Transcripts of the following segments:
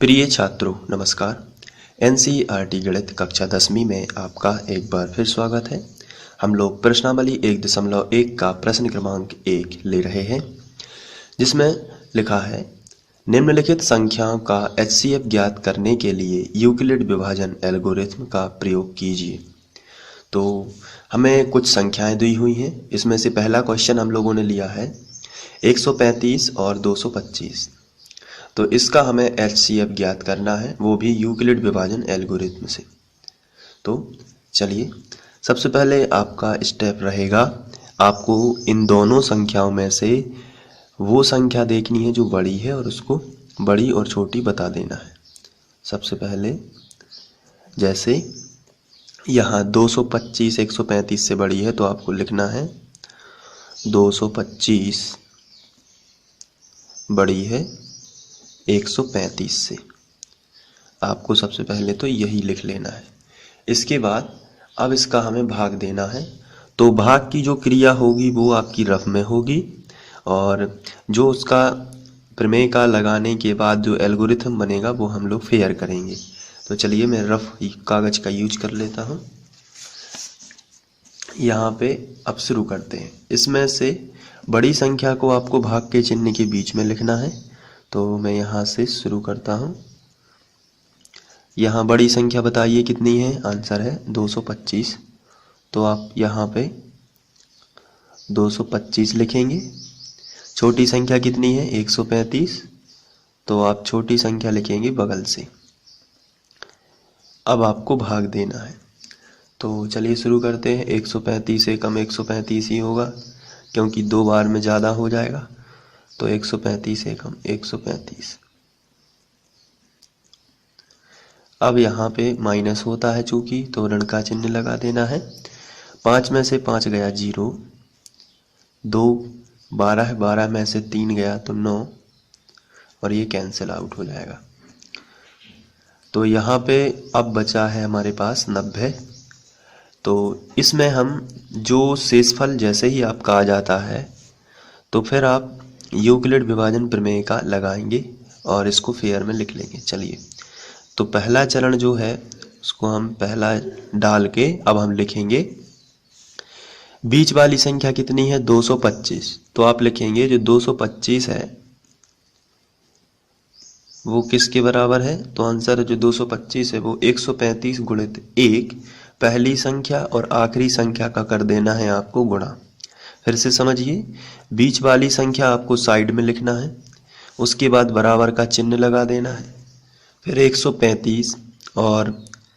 प्रिय छात्रों नमस्कार। एनसीईआरटी गणित कक्षा 10वीं में आपका एक बार फिर स्वागत है। हम लोग प्रश्नावली 1.1 का प्रश्न क्रमांक 1 ले रहे हैं, जिसमें लिखा है निम्नलिखित संख्याओं का एचसीएफ ज्ञात करने के लिए यूक्लिड विभाजन एल्गोरिथ्म का प्रयोग कीजिए। तो हमें कुछ संख्याएं दी हुई हैं। इसमें से पहला क्वेश्चन हम लोगों ने लिया है 135 और 225। तो इसका हमें एचसीएफ ज्ञात करना है, वो भी यूक्लिड विभाजन एल्गोरिथ्म से। तो चलिए, सबसे पहले आपका स्टेप रहेगा, आपको इन दोनों संख्याओं में से वो संख्या देखनी है जो बड़ी है और उसको बड़ी और छोटी बता देना है। सबसे पहले जैसे यहाँ 225 135 से बड़ी है, तो आपको लिखना है 225 बड़ी है 135 से। आपको सबसे पहले तो यही लिख लेना है। इसके बाद अब इसका हमें भाग देना है। तो भाग की जो क्रिया होगी वो आपकी रफ में होगी, और जो उसका प्रमेय का लगाने के बाद जो एल्गोरिथम बनेगा वो हम लोग फेयर करेंगे। तो चलिए, मैं रफ कागज का यूज कर लेता हूँ। यहाँ पे अब शुरू करते हैं। इसमें से बड़ी संख्या को आपको भाग के चिन्ह के बीच में लिखना है। तो मैं यहाँ से शुरू करता हूँ। यहाँ बड़ी संख्या बताइए कितनी है? आंसर है 225। तो आप यहाँ पे 225 लिखेंगे। छोटी संख्या कितनी है? 135। तो आप छोटी संख्या लिखेंगे बगल से। अब आपको भाग देना है। तो चलिए शुरू करते हैं। 135 से कम 135 ही होगा, क्योंकि 2 बार में ज़्यादा हो जाएगा। तो 135 से कम 135। अब यहाँ पे माइनस होता है चूंकि, तो ऋण का चिन्ह लगा देना है। 5 में से 5 गया 0, 2 12 है, 12 में से 3 गया तो 9, और ये कैंसिल आउट हो जाएगा। तो यहाँ पे अब बचा है हमारे पास 90। तो इसमें हम जो शेषफल जैसे ही आपका आ जाता है, तो फिर आप यूक्लिड विभाजन प्रमेय का लगाएंगे और इसको फेयर में लिख लेंगे। चलिए, तो पहला चरण जो है उसको हम पहला डाल के अब हम लिखेंगे। बीच वाली संख्या कितनी है? 225। तो आप लिखेंगे जो 225 है वो किसके बराबर है? तो आंसर जो 225 है वो 135 गुणित 1 पहली संख्या और आखिरी संख्या का कर देना है आपको गुणा। फिर से समझिए, बीच वाली संख्या आपको साइड में लिखना है, उसके बाद बराबर का चिन्ह लगा देना है, फिर 135 और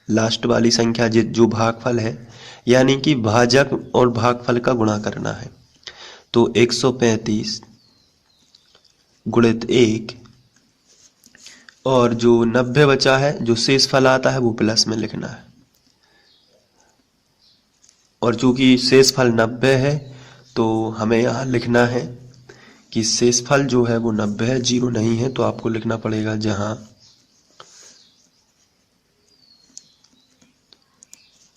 लास्ट वाली संख्या जो भागफल है, यानी कि भाजक और भागफल का गुणा करना है। तो 135 गुणित 1, और जो 90 बचा है जो शेषफल आता है वो प्लस में लिखना है। और चूंकि शेषफल 90 है तो हमें यहाँ लिखना है कि शेषफल जो है वो 90 है, 0 नहीं है। तो आपको लिखना पड़ेगा जहाँ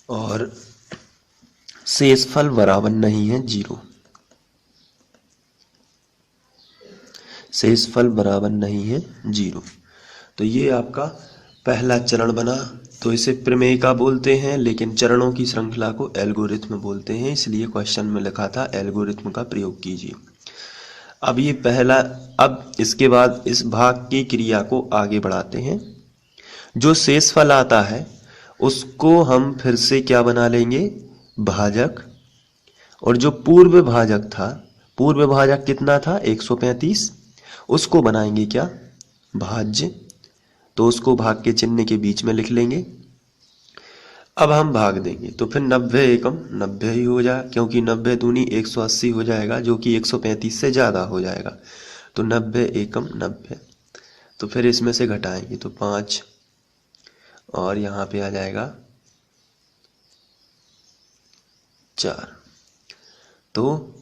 और शेषफल बराबर नहीं है 0, शेषफल बराबर नहीं है 0। तो ये आपका पहला चरण बना। तो इसे प्रमेयिका बोलते हैं, लेकिन चरणों की श्रृंखला को एल्गोरिथ्म बोलते हैं, इसलिए क्वेश्चन में लिखा था एल्गोरिथ्म का प्रयोग कीजिए। अब ये पहला, अब इसके बाद इस भाग की क्रिया को आगे बढ़ाते हैं। जो शेषफल आता है उसको हम फिर से क्या बना लेंगे? भाजक। और जो पूर्व भाजक था, पूर्व भाजक कितना था? 135, उसको बनाएंगे क्या? भाज्य। तो उसको भाग के चिन्ह के बीच में लिख लेंगे। अब हम भाग देंगे तो फिर 90 एकम 90 ही हो जाए, क्योंकि 90 दूनी 180 हो जाएगा, जो कि 135 से ज़्यादा हो जाएगा। तो 90 एकम 90। तो फिर इसमें से घटाएंगे तो 5, और यहाँ पे आ जाएगा 4। तो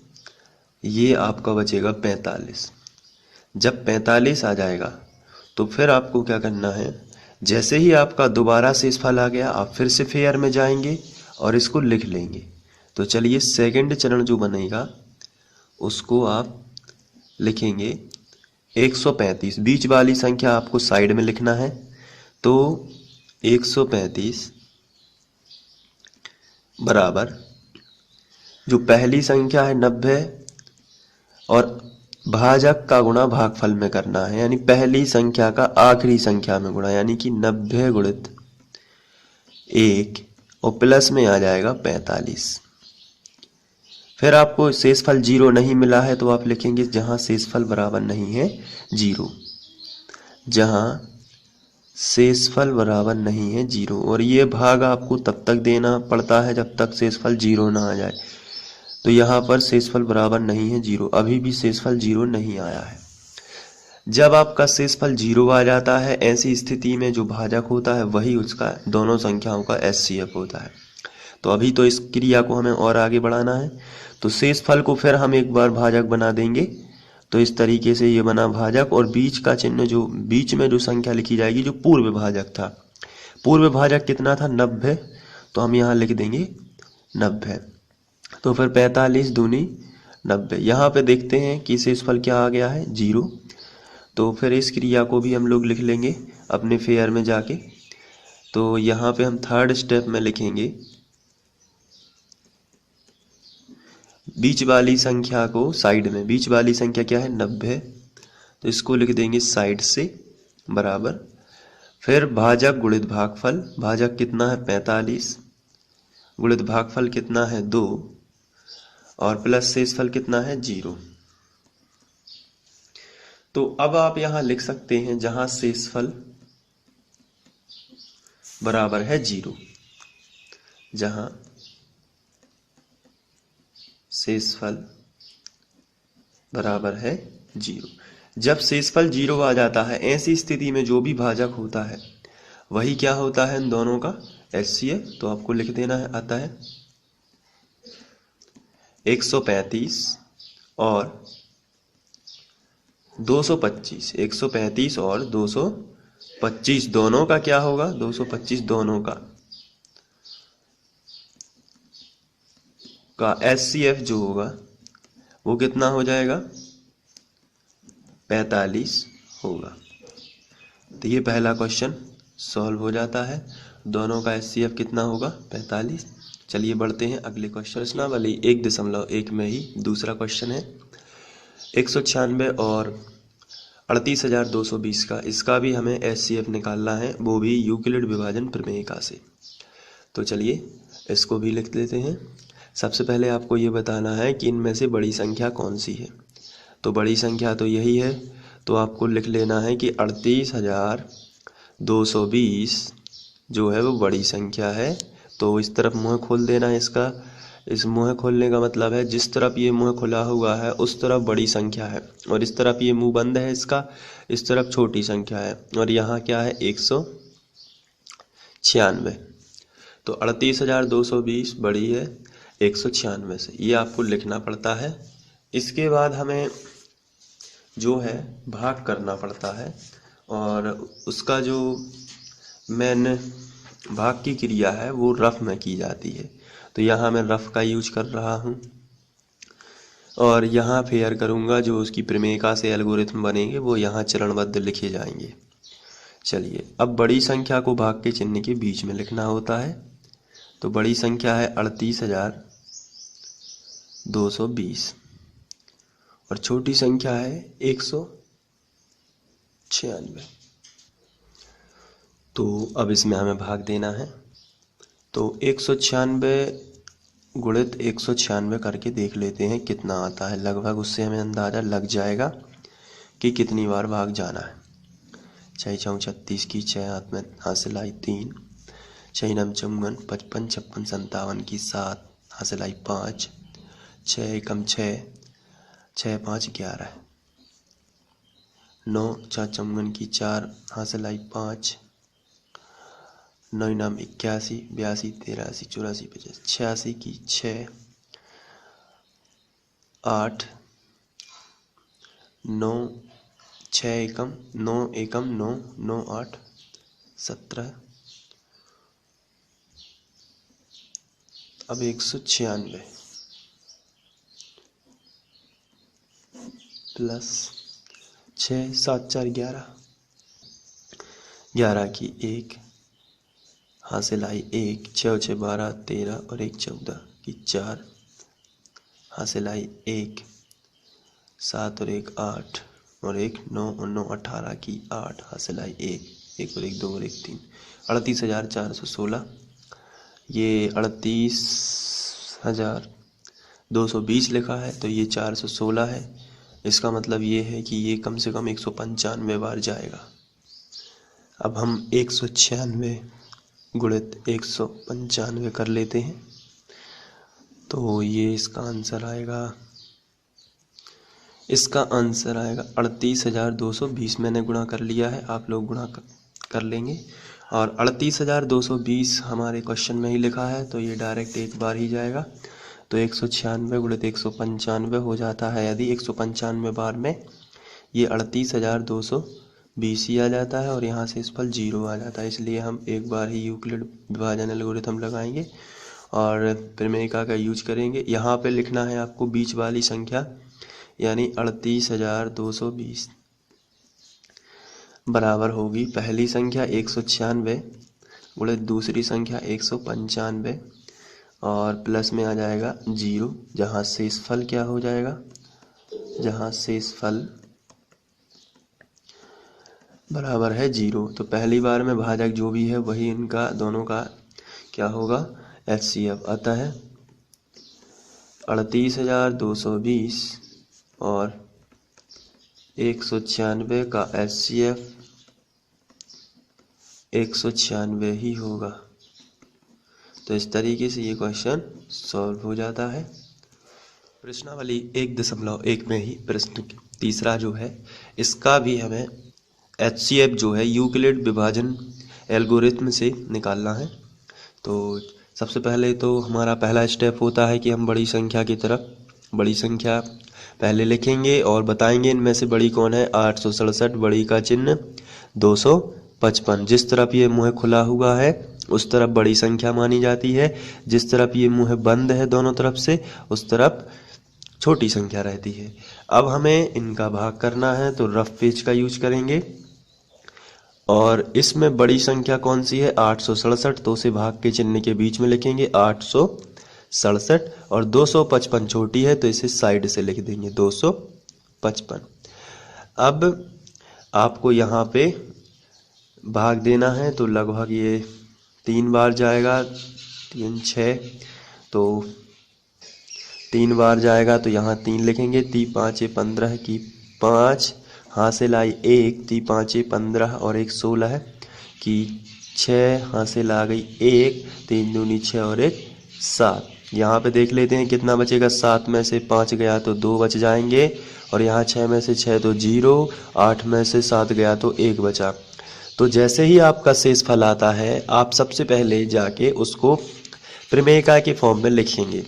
ये आपका बचेगा 45। जब 45 आ जाएगा तो फिर आपको क्या करना है? जैसे ही आपका दोबारा शेषफल आ गया, आप फिर से फेयर में जाएंगे और इसको लिख लेंगे। तो चलिए, सेकंड चरण जो बनेगा उसको आप लिखेंगे 135 बीच वाली संख्या आपको साइड में लिखना है। तो 135 बराबर जो पहली संख्या है 90 और भाजक का गुणा भागफल में करना है, यानी पहली संख्या का आखिरी संख्या में गुणा, यानी कि 90 गुणित 1 और प्लस में आ जाएगा 45। फिर आपको शेषफल 0 नहीं मिला है तो आप लिखेंगे जहां शेषफल बराबर नहीं है 0, जहां शेषफल बराबर नहीं है 0। और ये भाग आपको तब तक देना पड़ता है जब तक शेषफल 0 ना आ जाए। तो यहाँ पर शेषफल बराबर नहीं है 0, अभी भी शेषफल 0 नहीं आया है। जब आपका शेषफल 0 आ जाता है, ऐसी स्थिति में जो भाजक होता है वही उसका दोनों संख्याओं का एचसीएफ होता है। तो अभी तो इस क्रिया को हमें और आगे बढ़ाना है। तो शेषफल को फिर हम एक बार भाजक बना देंगे। तो इस तरीके से ये बना भाजक, और बीच का चिन्ह जो बीच में जो संख्या लिखी जाएगी जो पूर्व भाजक था, पूर्व भाजक कितना था 90, तो हम यहाँ लिख देंगे 90। तो फिर 45 दूनी 90। यहाँ पे देखते हैं कि शेषफल क्या आ गया है 0। तो फिर इस क्रिया को भी हम लोग लिख लेंगे अपने फेयर में जाके। तो यहाँ पे हम थर्ड स्टेप में लिखेंगे बीच वाली संख्या को साइड में, बीच वाली संख्या क्या है 90, तो इसको लिख देंगे साइड से बराबर। फिर भाजक गुणित भागफल, भाजक कितना है 45 गुणित भागफल कितना है 2 और प्लस शेषफल कितना है 0। तो अब आप यहां लिख सकते हैं जहां शेषफल बराबर है 0, जहां शेषफल बराबर है 0। जब शेषफल 0 आ जाता है, ऐसी स्थिति में जो भी भाजक होता है वही क्या होता है इन दोनों का एचसीएफ। तो आपको लिख देना है अतः 135 और 225, 135 और 225 दोनों का क्या होगा 225 दोनों का एचसीएफ जो होगा वो कितना हो जाएगा 45 होगा। तो ये पहला क्वेश्चन सॉल्व हो जाता है, दोनों का एचसीएफ कितना होगा 45। चलिए बढ़ते हैं अगले क्वेश्चन। प्रश्नावली 1.1 में ही दूसरा क्वेश्चन है 196 और 38,220 का, इसका भी हमें एचसीएफ निकालना है, वो भी यूक्लिड विभाजन प्रमेय से। तो चलिए इसको भी लिख लेते हैं। सबसे पहले आपको ये बताना है कि इनमें से बड़ी संख्या कौन सी है। तो बड़ी संख्या तो यही है, तो आपको लिख लेना है कि 38,220 जो है वो बड़ी संख्या है। तो इस तरफ मुंह खोल देना है इसका। इस मुंह खोलने का मतलब है जिस तरफ ये मुंह खुला हुआ है उस तरफ बड़ी संख्या है, और इस तरफ ये मुंह बंद है इसका, इस तरफ छोटी संख्या है। और यहाँ क्या है 196। तो 38,220 बड़ी है 196 से, ये आपको लिखना पड़ता है। इसके बाद हमें जो है भाग करना पड़ता है, और उसका जो मेन भाग की क्रिया है वो रफ में की जाती है। तो यहाँ मैं रफ का यूज कर रहा हूँ, और यहाँ फेयर करूँगा। जो उसकी प्रमेयिका से एल्गोरिथम बनेंगे वो यहाँ चरणबद्ध लिखे जाएंगे। चलिए अब बड़ी संख्या को भाग के चिन्ह के बीच में लिखना होता है। तो बड़ी संख्या है 38,220 और छोटी संख्या है 196। तो अब इसमें हमें भाग देना है। तो 196 गुणित 196 करके देख लेते हैं कितना आता है। लगभग उससे हमें अंदाज़ा लग जाएगा कि कितनी बार भाग जाना है। 6 चौं 36 की 6 हाथ में हासिल आई 3, 6 नम 54, 55 56 57 की 7 हासिल आई 5, 6 एकम 6, 6 5 11, 9 4 54 की 4 हासिल आई 5, 9 नाम 81 82 83 84 85 86 की 6, 8 9 6 एकम 9 एकम 9 9 8 17। अब 196 प्लस 6 7 4 11, 11 की 1 हासिल आई 1, 6 6 12 13 और 1 14 की 4 हासिल आई 1, 7 और 1 8 और 1 9 और 9 18 की 8 हासिल आई 1, 1 और 1 2 और 1 3, 38,416। ये 38,220 लिखा है तो ये 416 है। इसका मतलब ये है कि ये कम से कम 195 बार जाएगा। अब हम 196 गुणित 195 कर लेते हैं तो ये इसका आंसर आएगा 38,220। मैंने गुणा कर लिया है, आप लोग गुणा कर लेंगे। और 38,220 हमारे क्वेश्चन में ही लिखा है तो ये डायरेक्ट एक बार ही जाएगा। तो 196 गुणित 195 हो जाता है। यदि 195 बार में ये 38,220 ही आ जाता है और यहाँ से इस फल 0 आ जाता है, इसलिए हम एक बार ही यूक्लिड विभाजन एल्गोरिथम लगाएंगे और प्रमेयिका का यूज करेंगे। यहाँ पे लिखना है आपको बीच वाली संख्या, यानी 38,220 बराबर होगी पहली संख्या 196 गुणित दूसरी संख्या 195 और प्लस में आ जाएगा 0, जहाँ शेषफल क्या हो जाएगा, जहाँ शेषफल बराबर है 0। तो पहली बार में भाजक जो भी है वही इनका दोनों का क्या होगा, HCF। अतः 38,220 और 196 का HCF 196 ही होगा। तो इस तरीके से ये क्वेश्चन सॉल्व हो जाता है। प्रश्नावली 1.1 में ही प्रश्न तीसरा जो है इसका भी हमें HCF जो है यूक्लिड विभाजन एल्गोरिथम से निकालना है। तो सबसे पहले तो हमारा पहला स्टेप होता है कि हम बड़ी संख्या की तरफ बड़ी संख्या पहले लिखेंगे और बताएंगे इनमें से बड़ी कौन है। 867 बड़ी का चिन्ह 255। जिस तरफ ये मुँह खुला हुआ है उस तरफ बड़ी संख्या मानी जाती है, जिस तरफ ये मुँह बंद है दोनों तरफ से उस तरफ छोटी संख्या रहती है। अब हमें इनका भाग करना है तो रफ पेज का यूज करेंगे और इसमें बड़ी संख्या कौन सी है 867, तो उसे भाग के चिन्ह के बीच में लिखेंगे 867 और 255 छोटी है तो इसे साइड से लिख देंगे 255। अब आपको यहाँ पे भाग देना है तो लगभग ये 3 बार जाएगा, 3 6 तो 3 बार जाएगा तो यहाँ 3 लिखेंगे। 3 5 15 की 5 हासिल आई 1, 3 5 15 और 1 16 की 6 हासिल आ गई 1, 3 दूनी 6 और 1 7। यहाँ पे देख लेते हैं कितना बचेगा। 7 में से 5 गया तो 2 बच जाएंगे और यहाँ 6 में से 6 तो 0, 8 में से 7 गया तो 1 बचा। तो जैसे ही आपका शेषफल आता है आप सबसे पहले जाके उसको प्रमेयिका के फॉर्म में लिखेंगे।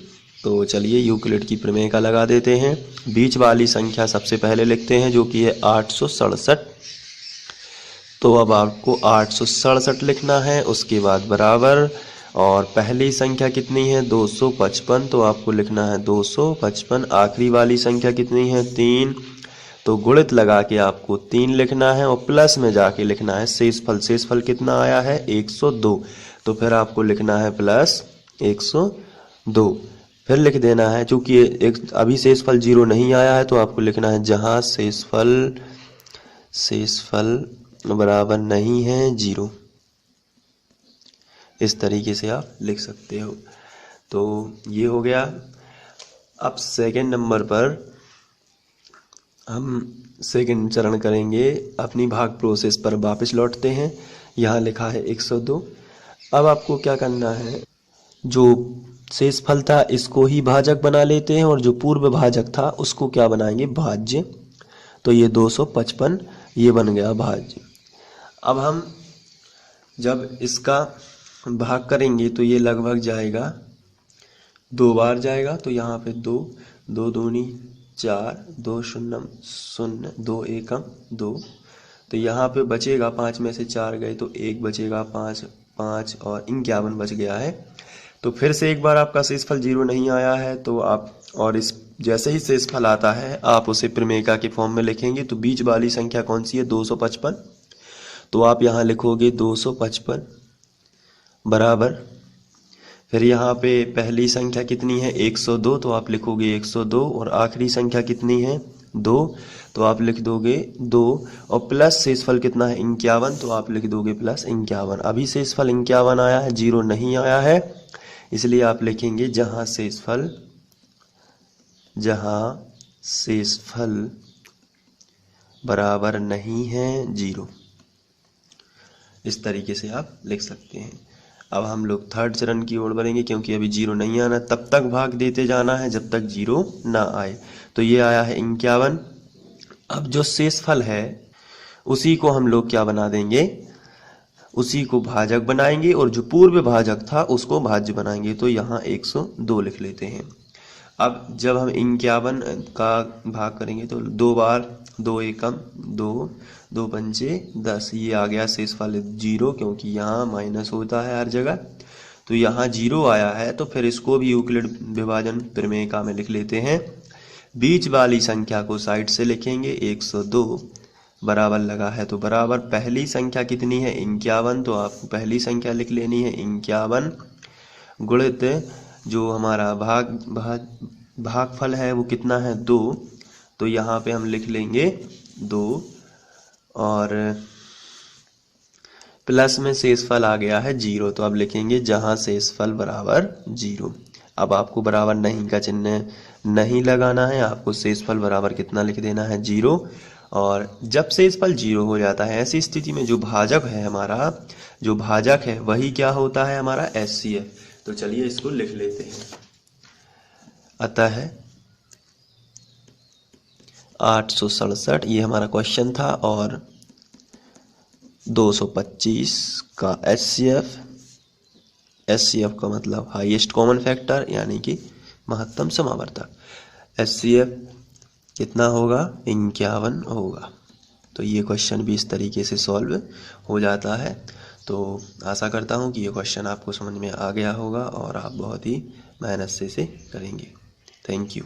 तो चलिए यूक्लिड की प्रमेयिका लगा देते हैं। बीच वाली संख्या सबसे पहले लिखते हैं जो कि है 867। तो अब आपको 867 लिखना है, उसके बाद बराबर, और पहली संख्या कितनी है 255 तो आपको लिखना है 255। आखिरी वाली संख्या कितनी है 3, तो गुणित लगा के आपको 3 लिखना है और प्लस में जाके लिखना है शेषफल। शेषफल कितना आया है 102, तो फिर आपको लिखना है प्लस 102, फिर लिख देना है। चूंकि एक अभी शेषफल 0 नहीं आया है तो आपको लिखना है जहां शेषफल बराबर नहीं है 0। इस तरीके से आप लिख सकते हो। तो ये हो गया। अब सेकंड नंबर पर हम सेकंड चरण करेंगे। अपनी भाग प्रोसेस पर वापस लौटते हैं। यहाँ लिखा है 102। अब आपको क्या करना है, जो शेषफल था इसको ही भाजक बना लेते हैं और जो पूर्व भाजक था उसको क्या बनाएंगे, भाज्य। तो ये 255 ये बन गया भाज्य। अब हम जब इसका भाग करेंगे तो ये लगभग जाएगा 2 बार जाएगा। तो यहाँ पे 2 2 दूनी 4, 2 शून्यम 0, 2 एकम 2। तो यहाँ पे बचेगा 5 में से 4 गए तो 1 बचेगा, 5 5 और 51 बच गया है। तो फिर से एक बार आपका शेषफल 0 नहीं आया है तो आप और इस जैसे ही शेषफल आता है आप उसे प्रमेयिका के फॉर्म में लिखेंगे। तो बीच वाली संख्या कौन सी है? 255। तो आप यहाँ लिखोगे 255 बराबर, फिर यहाँ पे पहली संख्या कितनी है? 102, तो आप लिखोगे 102, और आखिरी संख्या कितनी है? 2, तो आप लिख दोगे 2, और प्लस शेषफल कितना है? 51, तो आप लिख दोगे प्लस 51। अभी शेषफल 51 आया है, 0 नहीं आया है, इसलिए आप लिखेंगे जहाँ शेषफल बराबर नहीं है 0। इस तरीके से आप लिख सकते हैं। अब हम लोग थर्ड चरण की ओर बढ़ेंगे, क्योंकि अभी 0 नहीं आना, तब तक भाग देते जाना है जब तक 0 ना आए। तो ये आया है 51। अब जो शेषफल है उसी को हम लोग क्या बना देंगे? उसी को भाजक बनाएंगे, और जो पूर्व भाजक था उसको भाज्य बनाएंगे। तो यहाँ 102 लिख लेते हैं। अब जब हम 51 का भाग करेंगे तो 2 बार 2 एकम 2, 2 पंचे 10, ये आ गया शेषफल 0, क्योंकि यहाँ माइनस होता है हर जगह। तो यहाँ 0 आया है, तो फिर इसको भी यूक्लिड विभाजन प्रमेयिका में लिख लेते हैं। बीच वाली संख्या को साइड से लिखेंगे, 102 बराबर लगा है, तो बराबर पहली संख्या कितनी है? 51, तो आपको पहली संख्या लिख लेनी है 51, गुणित जो हमारा भागफल है वो कितना है? 2, तो यहाँ पे हम लिख लेंगे 2, और प्लस में शेषफल आ गया है 0, तो अब लिखेंगे जहाँ शेषफल बराबर 0। अब आपको बराबर नहीं का चिन्ह नहीं लगाना है, आपको शेषफल बराबर कितना लिख देना है? 0। और जब शेषफल 0 हो जाता है, ऐसी स्थिति में जो भाजक है हमारा, जो भाजक है वही क्या होता है? हमारा HCF। तो चलिए इसको लिख लेते हैं। अतः 867 ये हमारा क्वेश्चन था, और 225 का HCF का मतलब हाईएस्ट कॉमन फैक्टर, यानी कि महत्तम समावर्तक। HCF कितना होगा? 51 होगा। तो ये क्वेश्चन भी इस तरीके से सॉल्व हो जाता है। तो आशा करता हूँ कि ये क्वेश्चन आपको समझ में आ गया होगा और आप बहुत ही मेहनत से इसे करेंगे। Thank you.